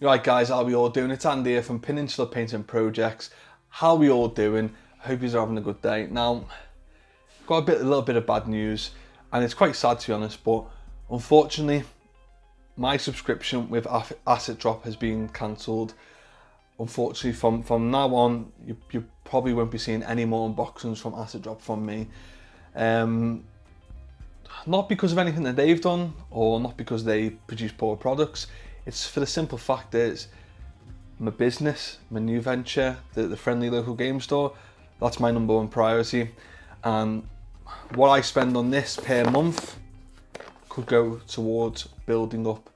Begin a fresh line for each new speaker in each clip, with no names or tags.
Right guys, how are we all doing? It's Andy here from Peninsula Painting Projects. How are we all doing? I hope you're having a good day. Now, got a little bit of bad news, and it's quite sad to be honest, but unfortunately, my subscription with Asset Drop has been cancelled. Unfortunately, from now on, you probably won't be seeing any more unboxings from Asset Drop from me. Not because of anything that they've done, or not because they produce poor products. It's for the simple fact that it's my business, my new venture, the friendly local game store. That's my number one priority. And what I spend on this per month could go towards building up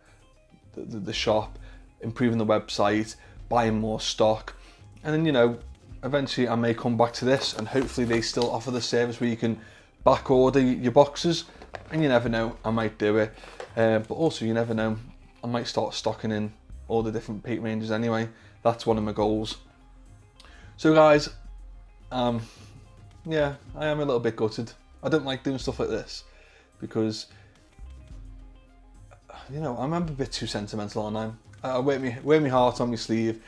the shop, improving the website, buying more stock. And then, you know, eventually I may come back to this, and hopefully they still offer the service where you can back order your boxes. And you never know, I might do it. But also, you never know, I might start stocking in all the different paint ranges anyway. That's one of my goals. So guys, yeah, I am a little bit gutted. I don't like doing stuff like this because, you know, I'm a bit too sentimental, aren't I? I wear my heart on my sleeve,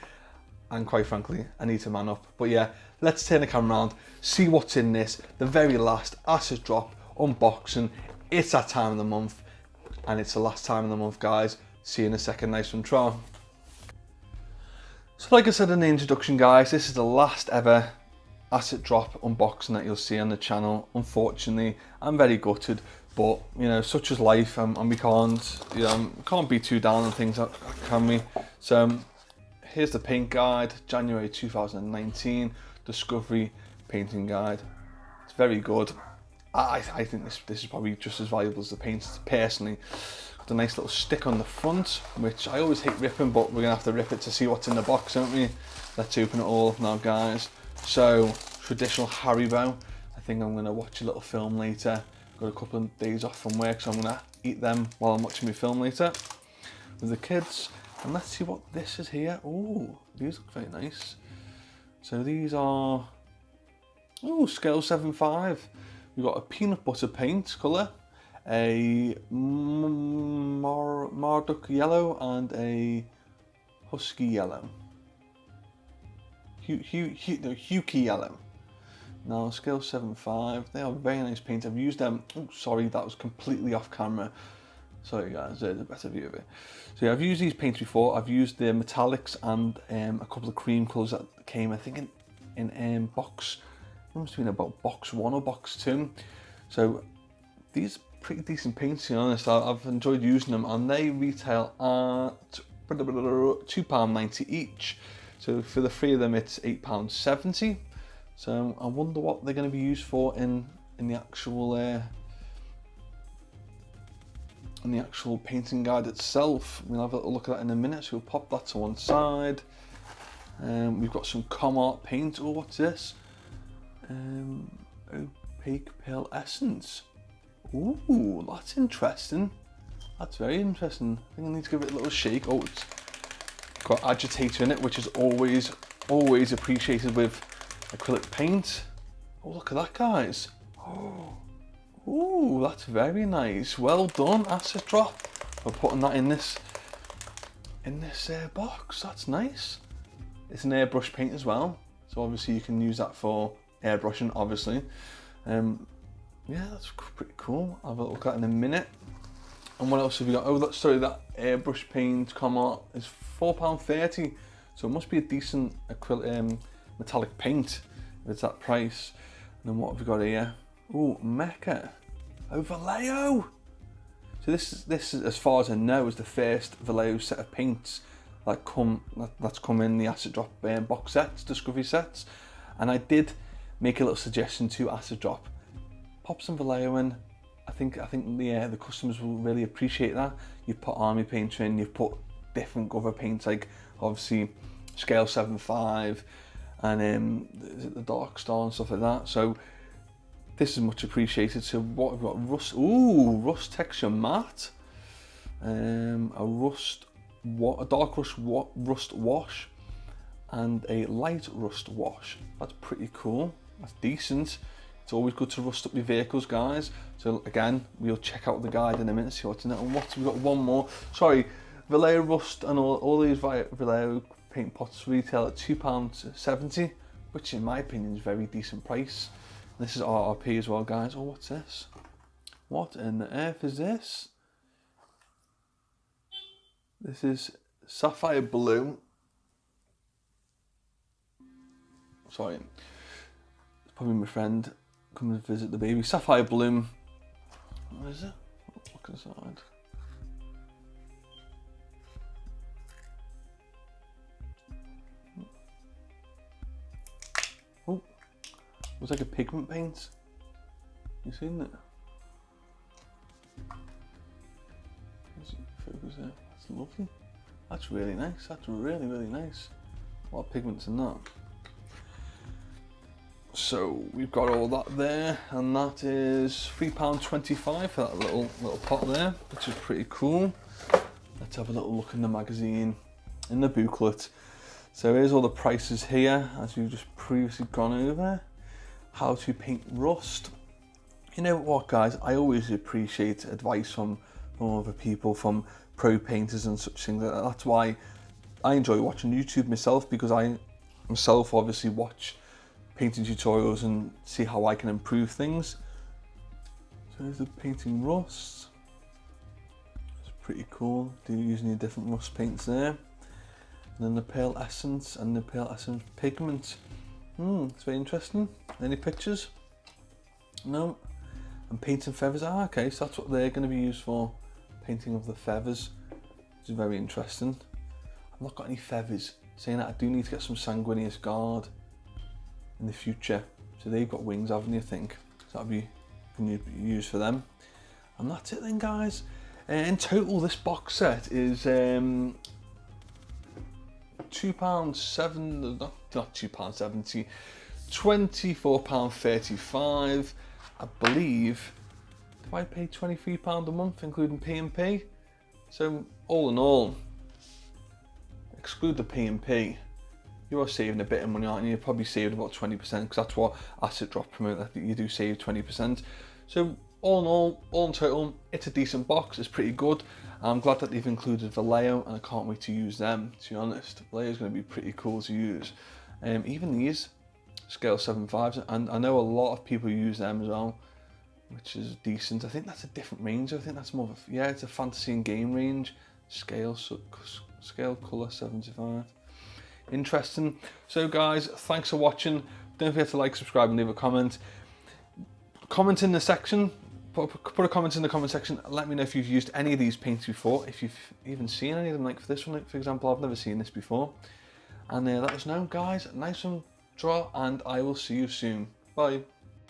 and quite frankly, I need to man up. But yeah, let's turn the camera around, see what's in this, the very last Asset Drop unboxing. It's that time of the month, and it's the last time of the month, guys. See you in a second, nice one, try. So like I said in the introduction, guys, this is the last ever Asset Drop unboxing that you'll see on the channel. Unfortunately, I'm very gutted, but you know, such is life, and we can't, you know, can't be too down on things, can we? So here's the paint guide, January 2019, Discovery Painting Guide. It's very good. I think this is probably just as valuable as the paints, personally. Got a nice little stick on the front, which I always hate ripping, but we're gonna have to rip it to see what's in the box, don't we? Let's open it all up now, guys. So, traditional Haribo. I think I'm gonna watch a little film later. Got a couple of days off from work, so I'm gonna eat them while I'm watching my film later with the kids. And let's see what this is here. Oh, these look very nice. So these are, oh, scale 7.5. We've got a peanut butter paint colour, a Marduk yellow, and a husky yellow. Hukey yellow. Now, scale 7.5. They are very nice paints. I've used them. Oh, sorry, that was completely off camera. Sorry, guys. There's a better view of it. So yeah, I've used these paints before. I've used the metallics and a couple of cream colours that came, I think, in box. It must have been about box 1 or box 2. So these are pretty decent paints, to be honest. I've enjoyed using them, and they retail at £2.90 each. So for the 3 of them, it's £8.70. So I wonder what they're going to be used for in the actual painting guide itself. We'll have a look at that in a minute. So we'll pop that to one side. We've got some Com-Art paint. Oh, what's this? Opaque Pearl Essence. Ooh, that's interesting. That's very interesting. I think I need to give it a little shake. Oh, it's got agitator in it, which is always appreciated with acrylic paint. Oh, look at that, guys. Oh, ooh, that's very nice. Well done, Asset Drop, for putting that in this box. That's nice. It's an airbrush paint as well, so obviously you can use that for airbrushing, obviously. Yeah, that's pretty cool. I'll have a look at it in a minute. And what else have we got? Oh, sorry, that airbrush paint Com-Art is £4.30, so it must be a decent acrylic metallic paint if it's that price. And then what have we got here? Oh, Mecha. Oh, Vallejo. So this is, as far as I know, is the first Vallejo set of paints that's come in the Asset Drop box sets, Discovery sets. And I did make a little suggestion to Asset Drop. Pop some Vallejo in. I think the customers will really appreciate that. You've put army painter in, you've put different other paints, like obviously scale 7.5 and the Dark Star and stuff like that. So this is much appreciated. So what we've got, rust texture matte, a dark rust wash, and a light rust wash. That's pretty cool. That's decent. It's always good to rust up your vehicles, guys. So again, we'll check out the guide in a minute, see what's in it. And we've got one more. Sorry, Vallejo rust and all these Vallejo paint pots retail at £2.70, which in my opinion is a very decent price. And this is RRP as well, guys. Oh, what's this? What in the earth is this? This is Sapphire Blue. Sorry, it's probably my friend coming to visit the baby. Sapphire Bloom. What is it? Look inside. Oh, it looks like a pigment paint. You seen it? Focus there. That's lovely. That's really nice. That's really, really nice. A lot of pigments in that. So we've got all that there, and that is £3.25 for that little pot there, which is pretty cool. Let's have a little look in the magazine, in the booklet. So here's all the prices here, as we've just previously gone over. How to paint rust. You know what, guys? I always appreciate advice from other people, from pro painters and such things. That's why I enjoy watching YouTube myself, because I myself obviously watch painting tutorials and see how I can improve things. So there's the painting rust. It's pretty cool. Using the different rust paints there. And then the pale essence and the pale essence pigment. It's very interesting. Any pictures? No. And painting feathers. Okay, so that's what they're going to be used for. Painting of the feathers, which is very interesting. I've not got any feathers. Saying that, I do need to get some sanguineous guard in the future. So they've got wings, haven't they, I think? So that'll be used for them. And that's it then, guys. In total, this box set is £2.70, not £2.70, £24.35. I believe, if I pay £23 a month, including P&P. So all in all, exclude the P&P, you are saving a bit of money, aren't you? You're probably saving about 20%, because that's what Asset Drop promote, that you do save 20%. So all in all in total, it's a decent box. It's pretty good. I'm glad that they've included Vallejo, and I can't wait to use them, to be honest. Vallejo is going to be pretty cool to use. Even these scale 7.5s, and I know a lot of people use them as well, which is decent. I think that's a different range. I think that's more of a, yeah, it's a fantasy and game range. Scale colour 75. Interesting. So guys, thanks for watching. Don't forget to like, subscribe and leave a comment. Comment in the section. Put a comment in the comment section. Let me know if you've used any of these paints before, if you've even seen any of them. Like for this one, for example, I've never seen this before. And let us know, guys. Nice one, draw, and I will see you soon. Bye.